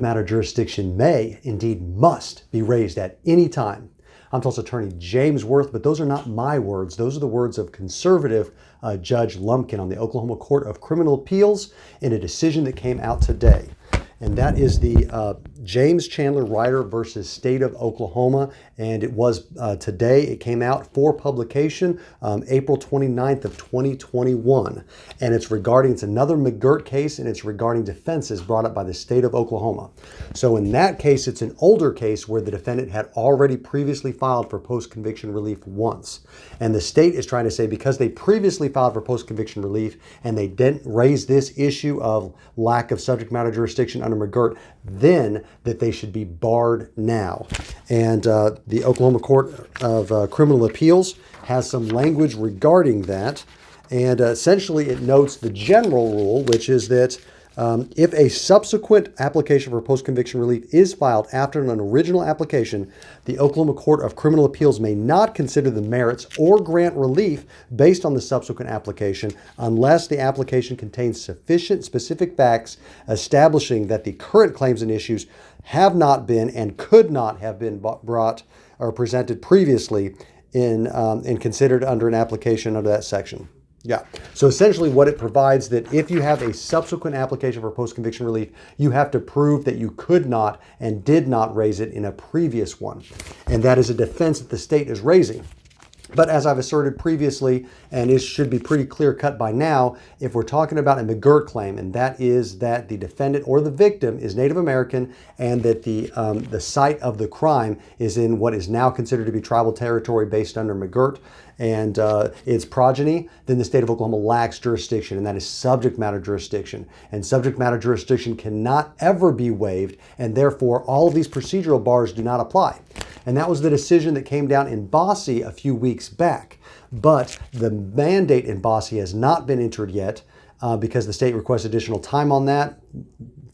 Matter jurisdiction may, indeed must, be raised at any time. I'm Tulsa attorney James Wirth, but those are not my words. Those are the words of conservative Judge Lumpkin on the Oklahoma Court of Criminal Appeals in a decision that came out today. And that is the James Chandler Ryder versus State of Oklahoma. And it was today. It came out for publication April 29th of 2021. And it's another McGirt case, and it's regarding defenses brought up by the state of Oklahoma. So in that case, it's an older case where the defendant had already previously filed for post-conviction relief once. And the state is trying to say because they previously filed for post-conviction relief and they didn't raise this issue of lack of subject matter jurisdiction under McGirt, then that they should be barred now. And the Oklahoma Court of Criminal Appeals has some language regarding that. And essentially it notes the general rule, which is that if a subsequent application for post-conviction relief is filed after an original application, the Oklahoma Court of Criminal Appeals may not consider the merits or grant relief based on the subsequent application unless the application contains sufficient specific facts establishing that the current claims and issues have not been and could not have been brought or presented previously in considered under an application under that section. Yeah. So essentially what it provides that if you have a subsequent application for post-conviction relief, you have to prove that you could not and did not raise it in a previous one. And that is a defense that the state is raising. But as I've asserted previously, and it should be pretty clear cut by now, if we're talking about a McGirt claim, and that is that the defendant or the victim is Native American and that the site of the crime is in what is now considered to be tribal territory based under McGirt and its progeny, then the state of Oklahoma lacks jurisdiction, and that is subject matter jurisdiction. And subject matter jurisdiction cannot ever be waived, and therefore all of these procedural bars do not apply. And that was the decision that came down in Bosse a few weeks back. But the mandate in Bosse has not been entered yet because the state requests additional time on that,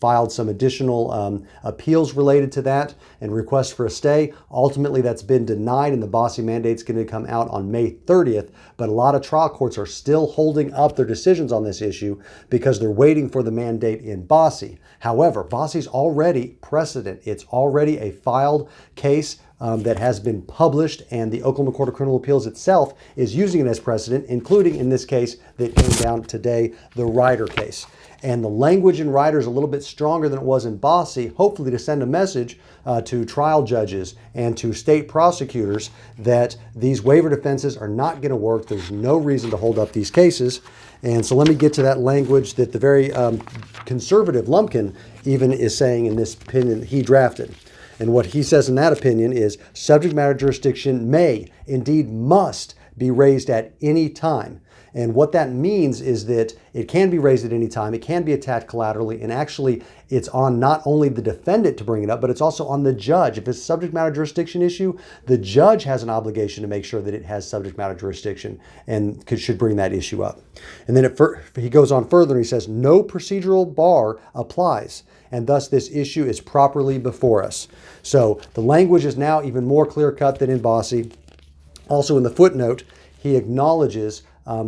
filed some additional appeals related to that and requests for a stay. Ultimately, that's been denied, and the Bosse mandate's going to come out on May 30th. But a lot of trial courts are still holding up their decisions on this issue because they're waiting for the mandate in Bosse. However, Bosse's already precedent. It's already a filed case that has been published, and the Oklahoma Court of Criminal Appeals itself is using it as precedent, including in this case that came down today, the Ryder case. And the language in Ryder is a little bit stronger than it was in Bosse, hopefully to send a message to trial judges and to state prosecutors that these waiver defenses are not going to work. There's no reason to hold up these cases. And so let me get to that language that the very conservative Lumpkin even is saying in this opinion that he drafted. And what he says in that opinion is subject matter jurisdiction may, indeed must, be raised at any time. And what that means is that it can be raised at any time, it can be attacked collaterally, and actually it's on not only the defendant to bring it up, but it's also on the judge. If it's a subject matter jurisdiction issue, the judge has an obligation to make sure that it has subject matter jurisdiction and should bring that issue up. And then he goes on further and he says, no procedural bar applies, and thus this issue is properly before us. So the language is now even more clear-cut than in Bosse. Also in the footnote, he acknowledges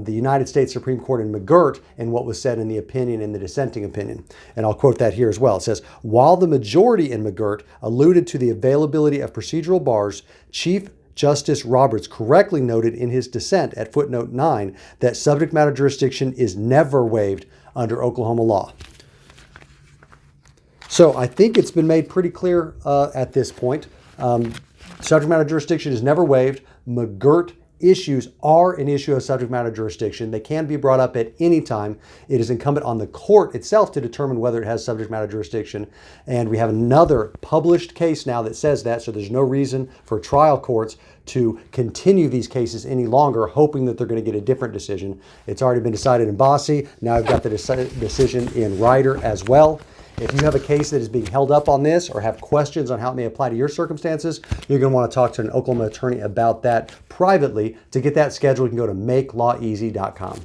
the United States Supreme Court in McGirt and what was said in the opinion, in the dissenting opinion. And I'll quote that here as well. It says, while the majority in McGirt alluded to the availability of procedural bars, Chief Justice Roberts correctly noted in his dissent at footnote 9 that subject matter jurisdiction is never waived under Oklahoma law. So I think it's been made pretty clear at this point. Subject matter jurisdiction is never waived. McGirt issues are an issue of subject matter jurisdiction. They can be brought up at any time. It is incumbent on the court itself to determine whether it has subject matter jurisdiction. And we have another published case now that says that, so there's no reason for trial courts to continue these cases any longer, hoping that they're going to get a different decision. It's already been decided in Bosse. Now I've got the decision in Ryder as well. If you have a case that is being held up on this or have questions on how it may apply to your circumstances, you're going to want to talk to an Oklahoma attorney about that privately. To get that scheduled, you can go to makelaweasy.com.